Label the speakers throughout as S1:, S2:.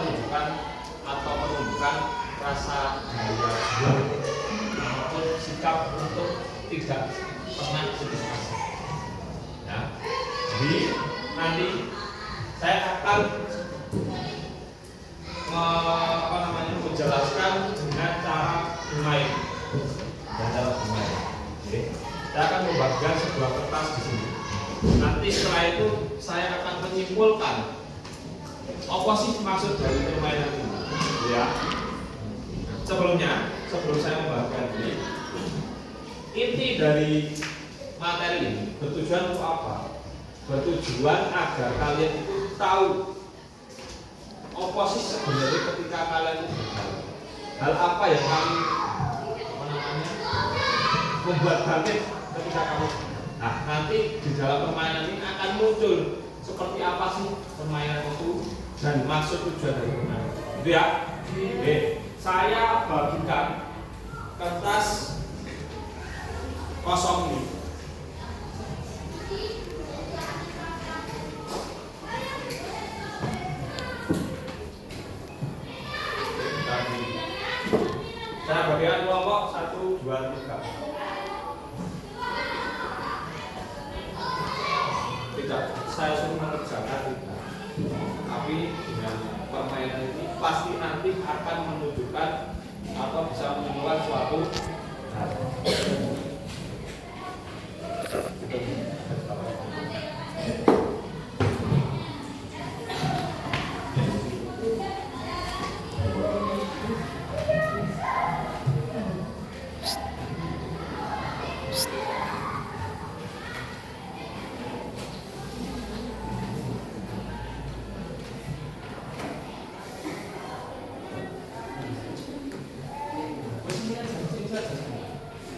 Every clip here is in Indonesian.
S1: menunjukkan atau menunjukkan rasa daya juang maupun sikap untuk tidak pernah putus asa. Ya. Jadi nanti saya akan menjelaskan dengan cara bermain dan cara bermain. Oke. Saya akan membagikan sebuah kertas di sini. Nanti setelah itu saya akan menyimpulkan apa sih maksud dari permainan ini. Ya. Sebelum saya membagikan ini, inti dari materi ini bertujuan untuk apa? Bertujuan agar kalian itu tahu apa sih sebenarnya ketika kalian itu berjalan. Hal apa yang kami membuat bangkit ketika kamu. Nah, nanti di dalam permainan ini akan muncul seperti apa sih permainan itu dan maksud tujuan dari permainan. Itu ya. Oke, saya bagikan kertas kosong ini. Saya bagikan kelompok 1, 2, 3. Tidak, saya suruh mengerjakan tidak. Tapi dengan permainan ini pasti nanti akan menunjukkan atau bisa menunjukkan suatu hal.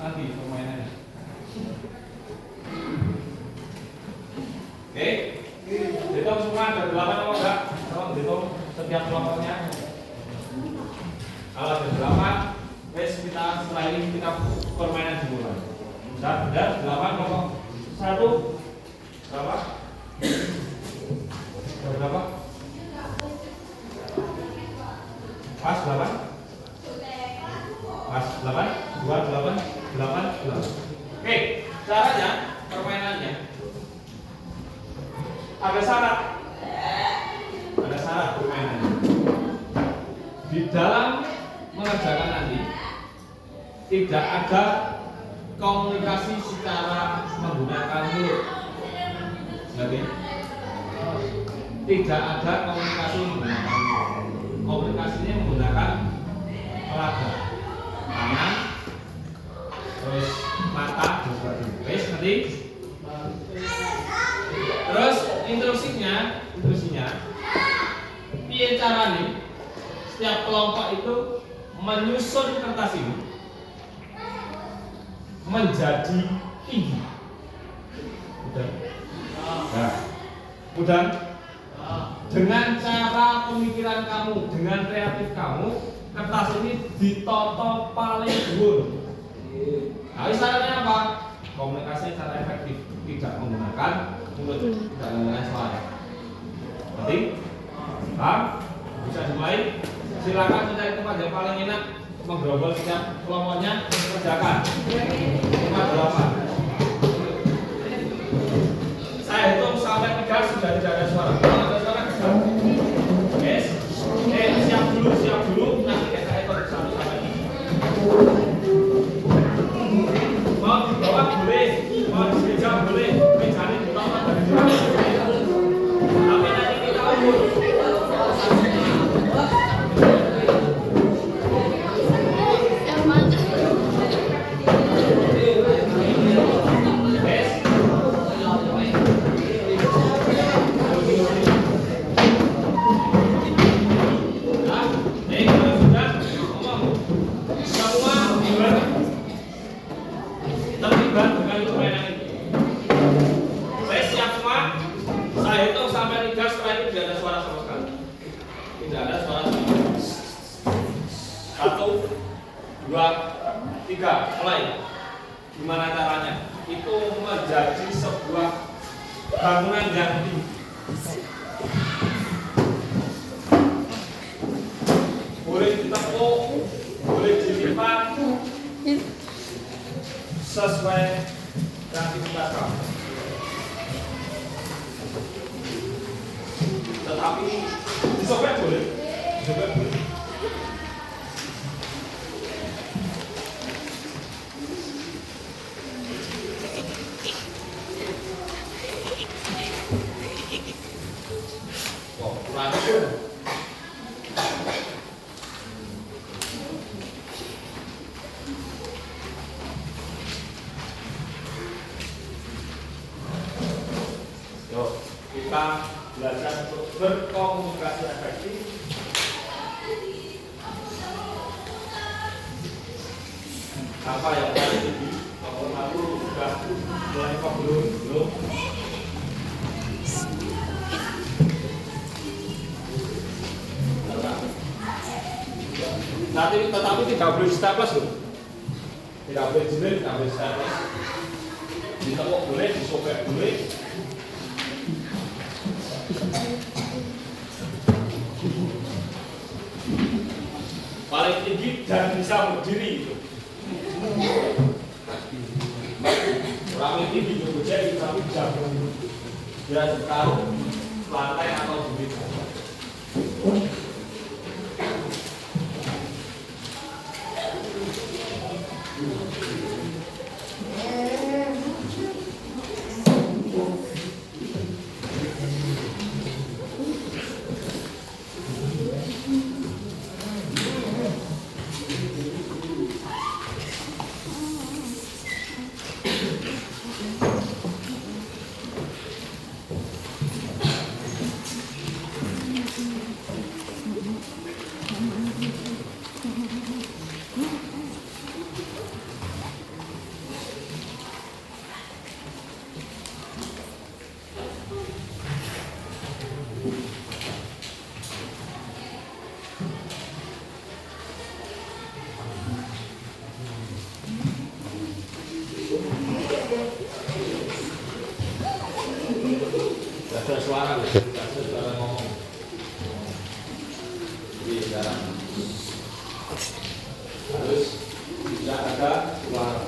S1: Nanti permainannya. Oke, hitung semua ada 8 atau enggak? Tolong hitung setiap kelompoknya. Kalau ada 8, kita setelah ini kita permainan dimulai. Dan 8 kelompok 1 berapa? Berapa? Pas 8? Pas 8? 2, 8? 8. Oke, caranya permainannya ada syarat. Ada syarat permainannya. Di dalam mengerjakan nanti tidak ada komunikasi secara menggunakan mulut. Jadi tidak ada komunikasi menggunakan mulut. Komunikasinya menggunakan peraga, tangan, terus mata dan sebagainya. Nanti terus instruksinya piye carane setiap kelompok itu menyusun kertas ini menjadi tinggi. Mudah. Dengan cara pemikiran kamu, dengan kreatif kamu, kertas ini ditoto paling dhuwur. Nah, caranya apa? Komunikasi secara efektif, tidak menggunakan mulut, tidak menggunakan suara. Nanti, bisa dimulai. Silakan mencari tempat yang paling enak, menggerobol setiap kelompoknya, kerjakan. 5, 8. Saya hitung sampai 3 sudah tidak ada suara. Kalau ada suara, kerjakan. Yes. Siap dulu. Nanti kita ekor 1 sampai 3. Mau di bawah boleh, mau di meja boleh, mejanya ditolak dari bawah. Tapi nanti kita ukur. Mulai. Gimana caranya? Itu menjadi sebuah bangunan yang tinggi. sesuai kreativitas kamu. Tetapi disobek boleh, disobek boleh. Oh, lanjut. Yuk, kita belajar untuk berkomunikasi efektif. Apa yang paling tinggi? Nomor 1 sudah mulai kok belum? Belum. Tetapi tidak boleh staples loh. Tidak boleh jilid, tidak boleh staples. Ditekuk boleh, disobek boleh. Paling tinggi dan bisa berdiri itu. Paling tinggi itu jadi tapi bisa dia taruh lantai atau bibit. Ada suara, ada suara ngomong. Jadi sekarang harus tidak ada suara.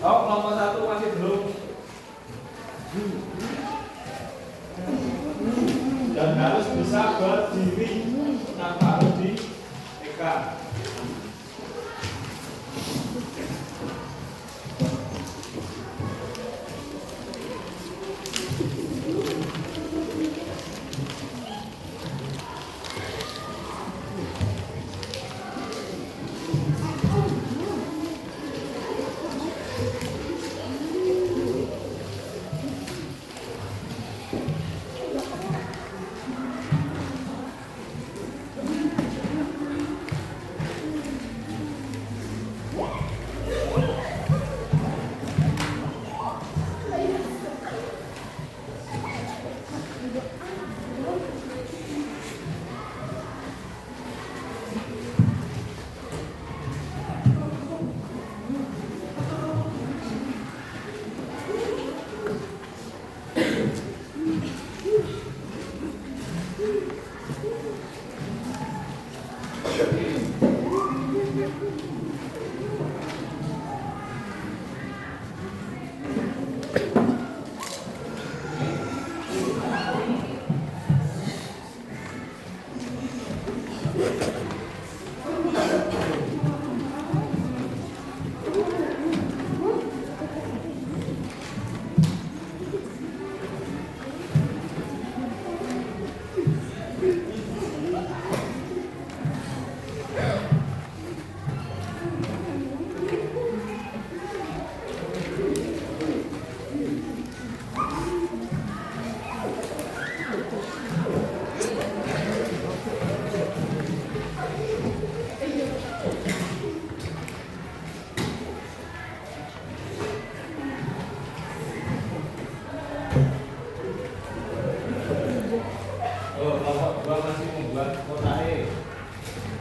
S1: Oh, Dan harus bisa berdiri tanpa harus diikat. Kelompok 2 masih membuat kotahe.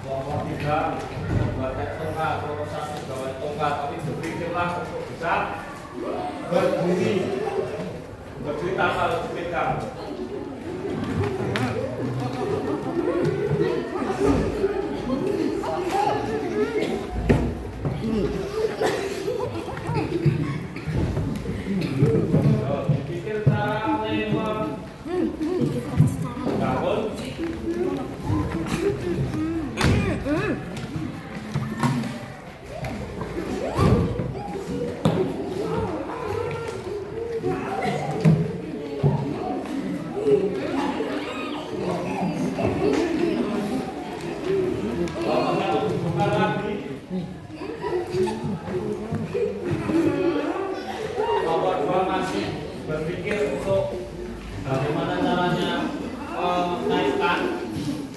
S1: Kelompok 3 membuat tongkat. Kelompok 1 membuat tongkat. Tapi berpikirlah untuk bisa berdiri tanpa harus dipegang. Pikir cara membangun. Berpikir untuk bagaimana caranya menaikkan.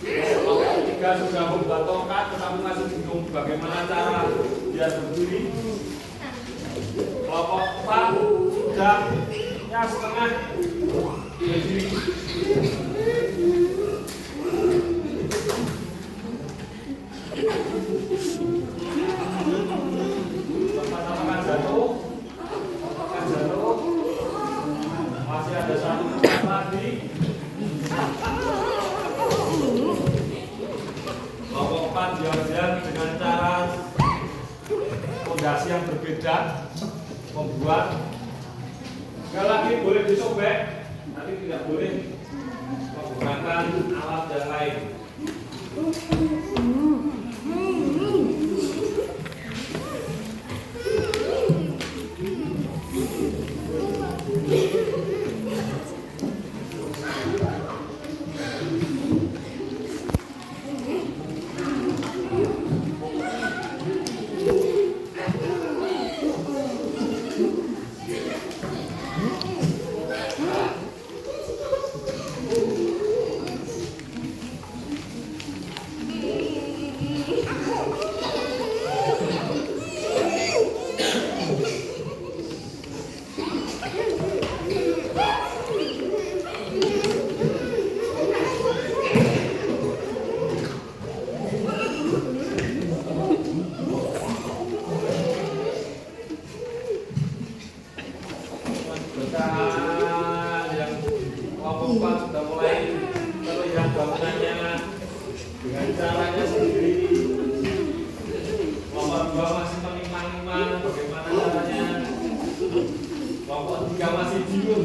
S1: Kelompok 3 sudah membuat tongkat, tetapi masih bingung bagaimana cara dia berdiri. Kelompok 4 sudah ya setengah berdiri. Apakah jatuh? Masih ada satu lagi. Kelompok 4 jalan-jalan dengan cara fondasi yang berbeda, membuat sekali lagi boleh disobek, tapi tidak boleh menggunakan alat yang lain.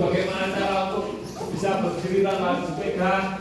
S1: bagaimana cara untuk bisa berdiri tanpa harus dipegang.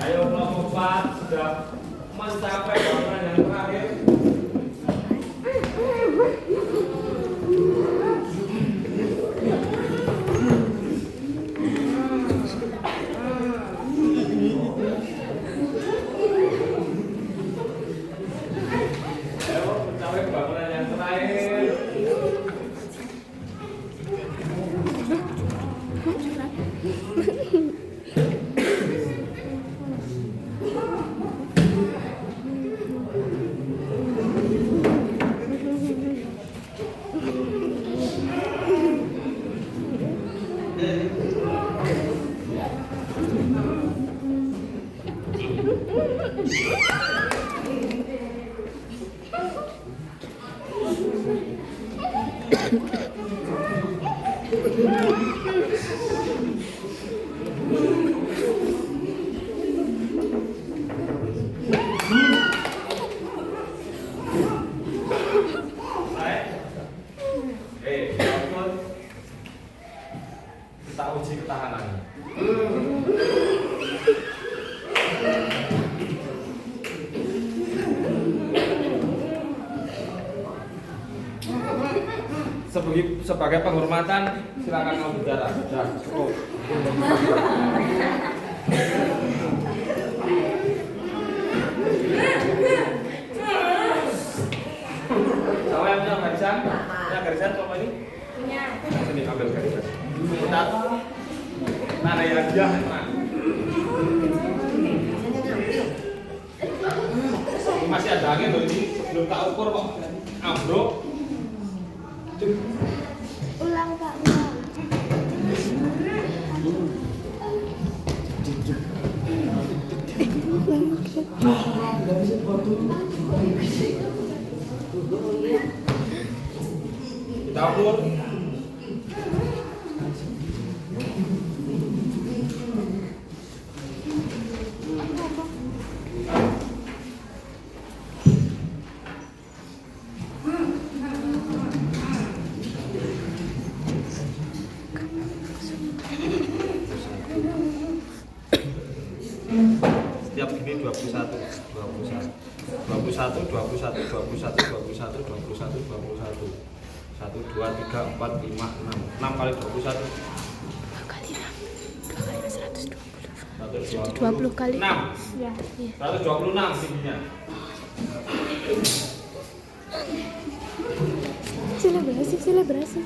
S1: Ayo kelompok 4 sudah mencapai bangunan yang terakhir. Ayo mencapai bangunan yang terakhir. Kita uji ketahanannya. Sebagai penghormatan, silakan kamu bicara. Sudah cukup. Siapa yang punya garisan? Punya garisan apa ini? Punya. Sini ambil garisan. Bentar. Nara ya aja. Masih ada angin loh ini. Belum tak ukur kok. Ambruk.
S2: Ulang Pak, ulang.
S1: Kita ukur. Setiap gini 21 1, 2, 3, 4, 5, 6 6 kali 21
S2: 2 kali 6 120 kali
S1: 6
S2: ya.
S1: 126 tingginya.
S2: Selebrasi.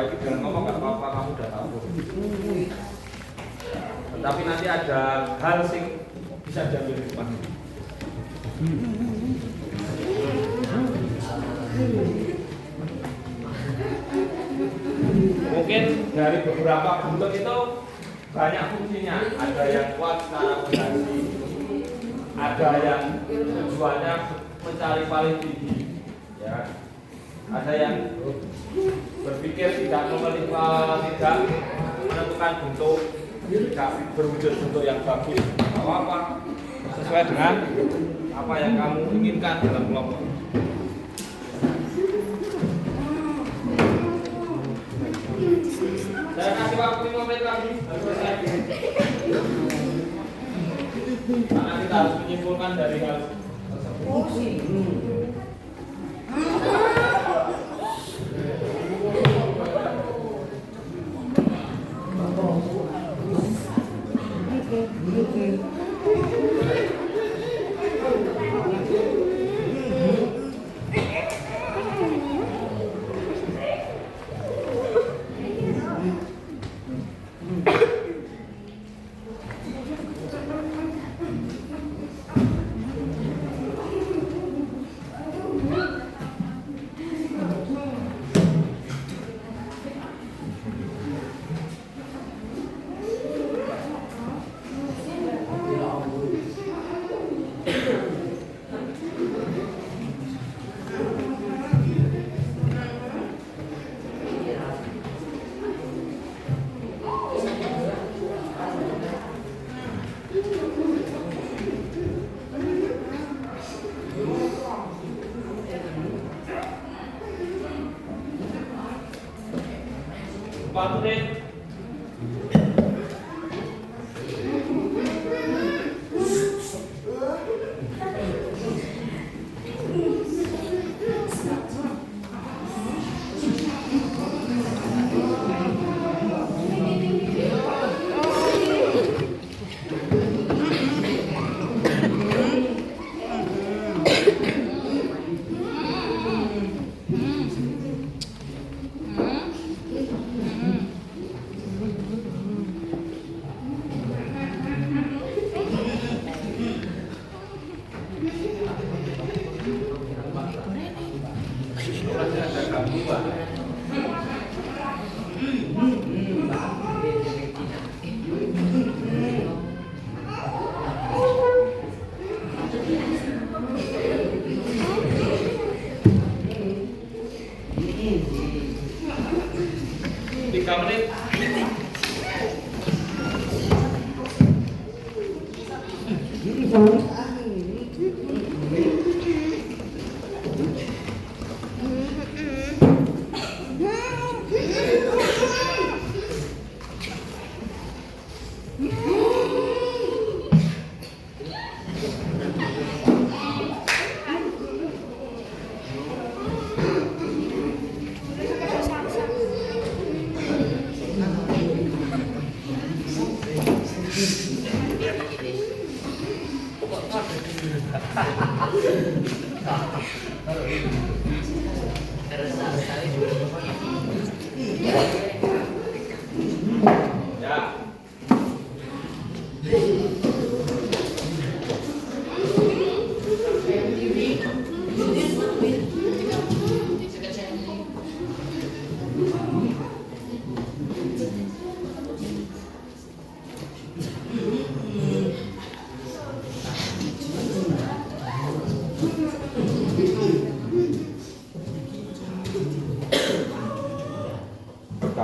S1: perbaiki dengan ngomong nggak apa-apa, kamu udah tahu. Tetapi nanti ada hal sing bisa diambil hikmah. Mungkin dari beberapa bentuk itu banyak fungsinya. Ada yang kuat secara fondasi, ada yang tujuannya mencari paling tinggi, ya. Ada yang berpikir tidak tidak menentukan bentuk, tidak berwujud bentuk yang bagus, apa sesuai dengan apa yang kamu inginkan dalam kelompok. Saya kasih waktu 5 menit lagi, baru selesai. Karena kita harus menyimpulkan dari hal tersebut.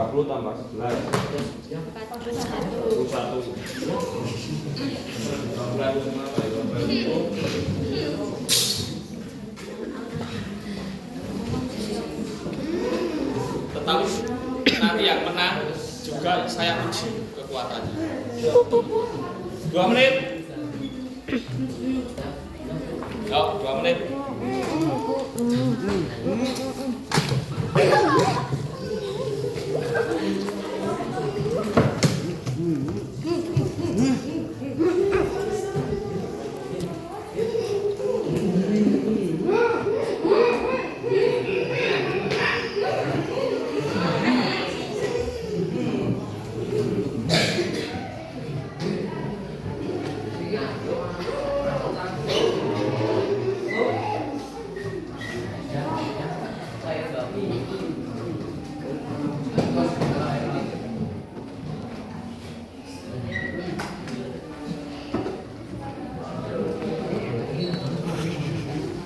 S1: Tambah 11 Tetapi nanti yang menang juga saya uji kekuatannya. 2 menit. Yuk, 2 menit.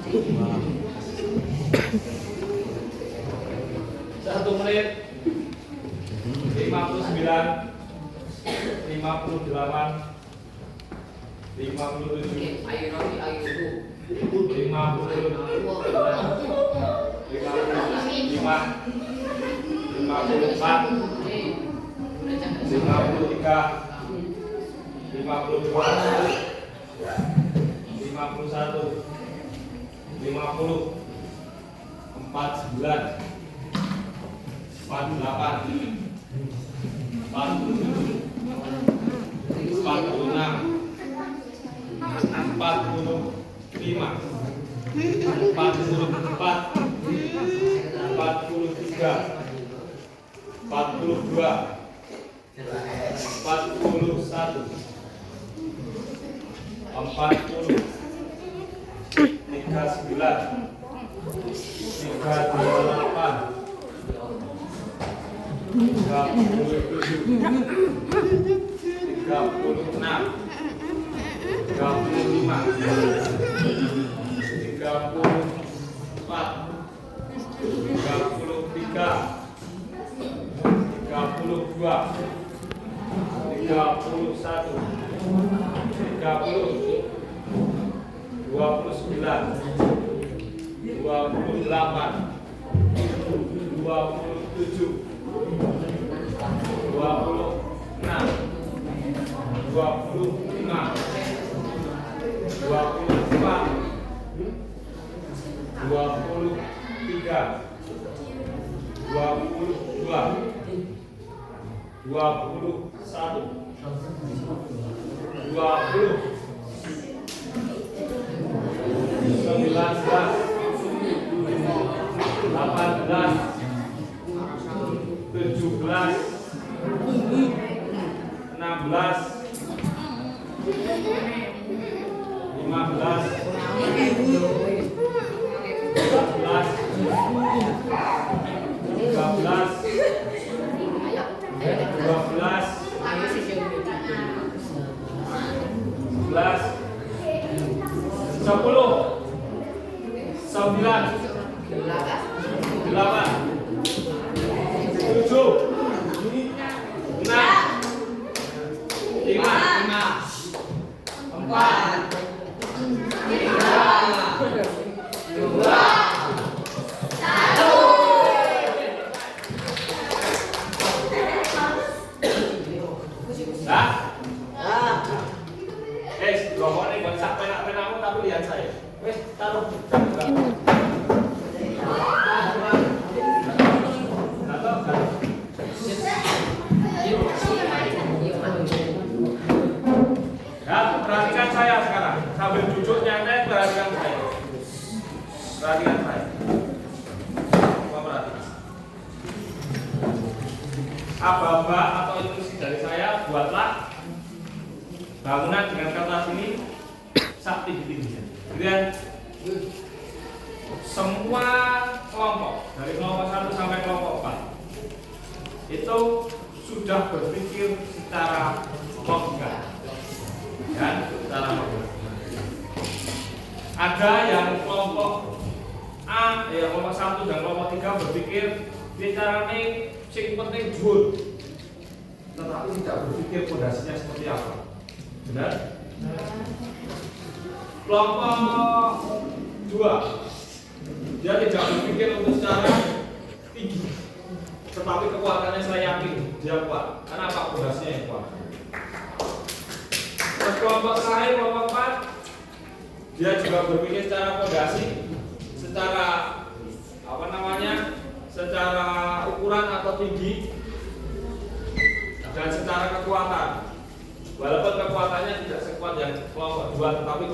S1: 1 menit 59 58 57 Perhatikan saya sekarang sambil duduk nyantai, perhatikan saya. Perhatikan saya. Coba perhatikan. Aba-aba atau instruksi dari saya, buatlah bangunan dengan kertas ini sak tinggi-tingginya. Kemudian semua kelompok dari kelompok 1 sampai kelompok 4 itu sudah berpikir secara logika. Dan secara logika. Ada yang kelompok A, kelompok 1 dan kelompok 3 berpikir caranya sing penting dhuwur. Tetapi tidak berpikir fondasinya seperti apa. Benar? Kelompok 2 dia tidak berpikir untuk secara tinggi, tetapi kekuatannya saya yakin dia kuat. Kenapa? Fondasinya yang kuat. Kelompok terakhir, kelompok 4 dia juga berpikir secara fondasi, secara secara ukuran atau tinggi dan secara kekuatan. Walaupun kekuatannya tidak sekuat yang kelompok 2, tetapi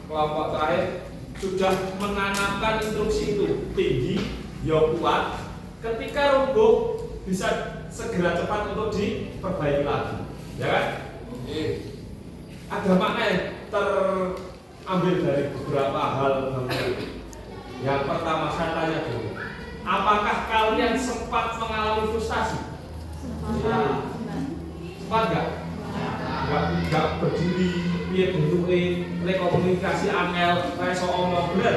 S1: kelompok terakhir sudah menanamkan instruksi itu tinggi, ya kuat. Ketika runtuh bisa segera cepat untuk diperbaiki lagi, ya kan? Ada makna yang terambil dari beberapa hal. Yang pertama saya tanya dulu, apakah kalian sempat mengalami frustasi? Sempat nggak? Nggak berdiri, dia bentuknya rekomunikasi angel, kayak seorang bener.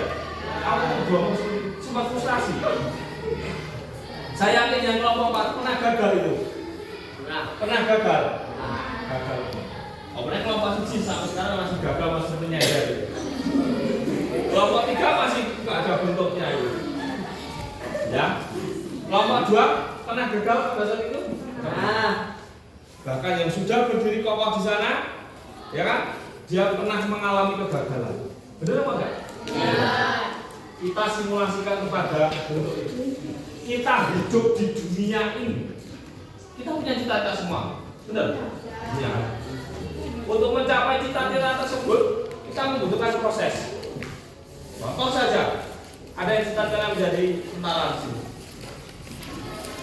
S1: kamu berjuang sempat frustrasi. Saya yakin yang kelompok 4 pernah gagal itu. Pernah gagal. Gagal. Oh, pernah kelompok 1 sampai sekarang masih gagal, masih sepertinya ya. Kelompok 3 masih nggak ada bentuknya itu. Ya. Kelompok 2 pernah gagal pada saat itu? Bahkan yang sudah berdiri kokoh di sana, ya kan? Dia pernah mengalami kegagalan. Benar apa enggak? Ya. Kita simulasikan kepada bentuk ini. Kita hidup di dunia ini. Kita punya cita-cita semua. Benar? Ya. Untuk mencapai cita-cita tersebut, kita membutuhkan proses. Contoh saja, ada yang cita-cita menjadi tentara di sini.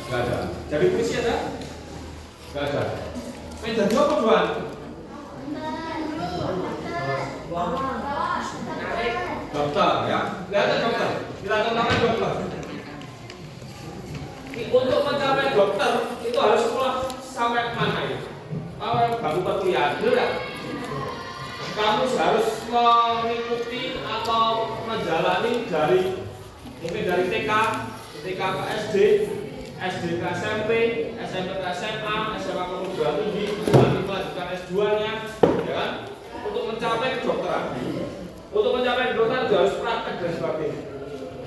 S1: Gak ada. Jadi polisi ada? Gak ada. Pengen jadi apa doang? Dokter ya. Gak ada dokter. Kita tentangkan dokter. Untuk mencapai dokter itu harus sekolah sampai mana ya? Kalau bangku perkuliahan, benar? Kamu harus mengikuti atau menjalani dari mungkin dari TK ke SD, SD ke SMP, SMP ke SMA, SMA ke perguruan tinggi, nanti melanjutkan S2-nya, ya kan? Untuk mencapai kedokteran. Untuk mencapai kedokteran harus praktek dan sebagainya.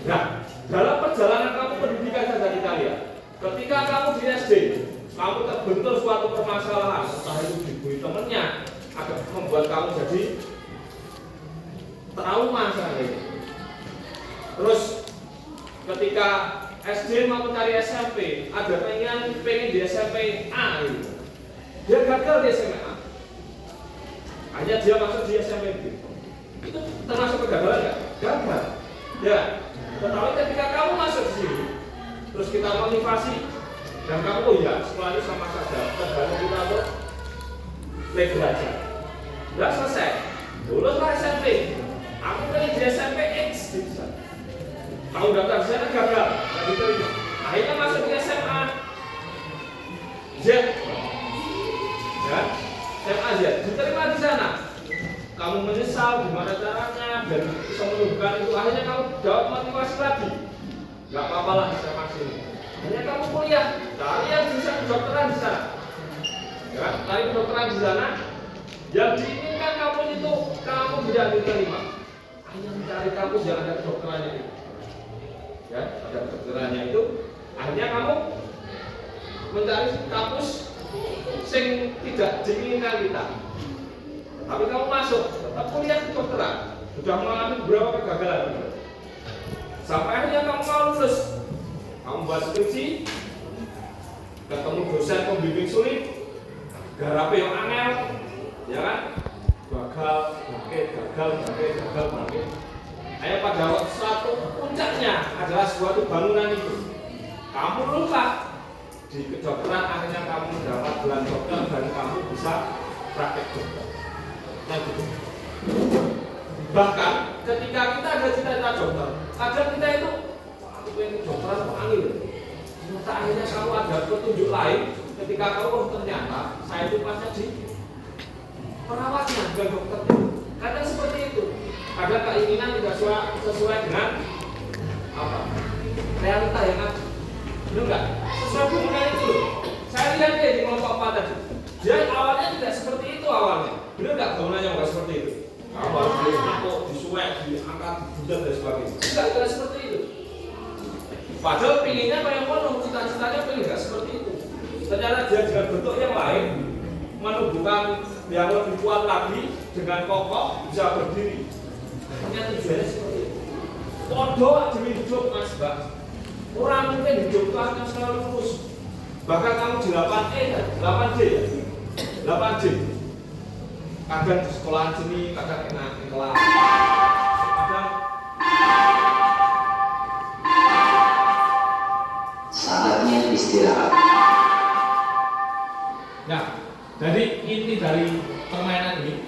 S1: Nah, dalam perjalanan kamu pendidikan saja kita lihat, ketika kamu di SD, kamu terbentur suatu permasalahan, entah itu dibully temennya, agak membuat kamu jadi trauma sekali. Terus ketika SD mau mencari SMP, ada pengen di SMP A gitu. Dia gagal di SMP A. Hanya dia masuk di SMP B. Itu termasuk kegagalan nggak? Gagal. Ya. Tetapi ketika kamu masuk di sini, terus kita motivasi dan kamu oh ya sekolah ini sama saja, tergantung kita untuk level aja. Udah selesai. Luluslah SMP. Aku pengen di SMP X gitu. Kamu daftar di sana gagal, nggak diterima. Akhirnya masuk di SMA Z, ya, SMA Z, diterima di sana. Kamu menyesal gimana caranya dan bisa menumbuhkan itu. Akhirnya kamu dapat motivasi lagi. Nggak apa-apa lah di SMA sini. Akhirnya kamu kuliah, cari yang bisa kedokteran di sana. Ya, cari kedokteran di sana. Yang diinginkan kamu itu kamu tidak diterima. Hanya mencari kampus yang ada kedokterannya itu. Ya, ada kedokterannya itu. Akhirnya kamu mencari kampus sing tidak diinginkan kita. Tapi kamu masuk, tetap kuliah kedokteran. Sudah mengalami beberapa kegagalan. Sampai akhirnya kamu mau lulus. Kamu buat skripsi, ketemu dosen pembimbing sulit, garape yang angel, ya kan? Gagal. Ayo pada waktu suatu puncaknya adalah suatu bangunan itu. Kamu lupa di kedokteran, akhirnya kamu mendapat gelar dokter dan kamu bisa praktek dokter. Nah, gitu. Bahkan ketika kita ada cita-cita dokter, kadang kita itu aku pengen dokteran kok angin. Ternyata akhirnya kamu ada petunjuk lain ketika kamu ternyata saya itu pasnya di perawatnya bukan dokternya. Kadang seperti itu. Kadang keinginan tidak sesuai dengan apa? Realita yang ada. Benar nggak? Sesuai hubungan itu. Saya lihat dia di kelompok 4 tadi. Dia awalnya tidak seperti itu awalnya. Benar nggak bangunannya nggak seperti itu? Kamu harus diangkut, disuek, diangkat, dibudak dan sebagainya. Tidak seperti itu. Padahal pinginnya pengen penuh, cita-citanya pengen nggak seperti itu. Ternyata dia dengan bentuk yang lain menumbuhkan yang lebih kuat lagi dengan kokoh bisa berdiri. Ternyata tujuannya seperti itu. Podo demi hidup mas Mbak. Orang mungkin hidup itu akan selalu lurus. Bahkan kamu di 8E, 8D ya, 8D. Kadang di sekolahan sini, kadang enak di kelas. Kadang
S3: saatnya istirahat.
S1: Nah, jadi inti dari permainan ini,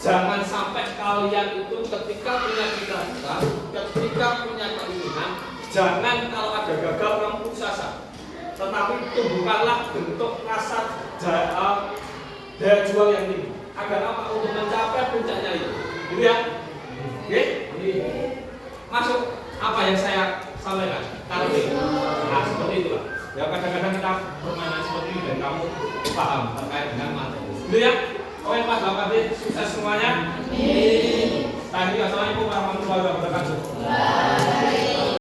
S1: jangan sampai kalian itu ketika punya cita-cita, ketika punya keinginan, jangan kalau ada gagal kamu putus asa. Tetapi tumbuhkanlah bentuk rasa daya juang yang tinggi. Agar apa? Untuk mencapai puncaknya itu. Gitu ya? Oke? Masuk. apa yang saya sampaikan? Karpe. Nah, seperti itulah. Ya kadang-kadang kita permainan seperti ini dan kamu paham terkait dengan materi. Gitu ya? Oke Mas Bapak sukses semuanya. Amin. Thank you. Assalamualaikum warahmatullahi wabarakatuh.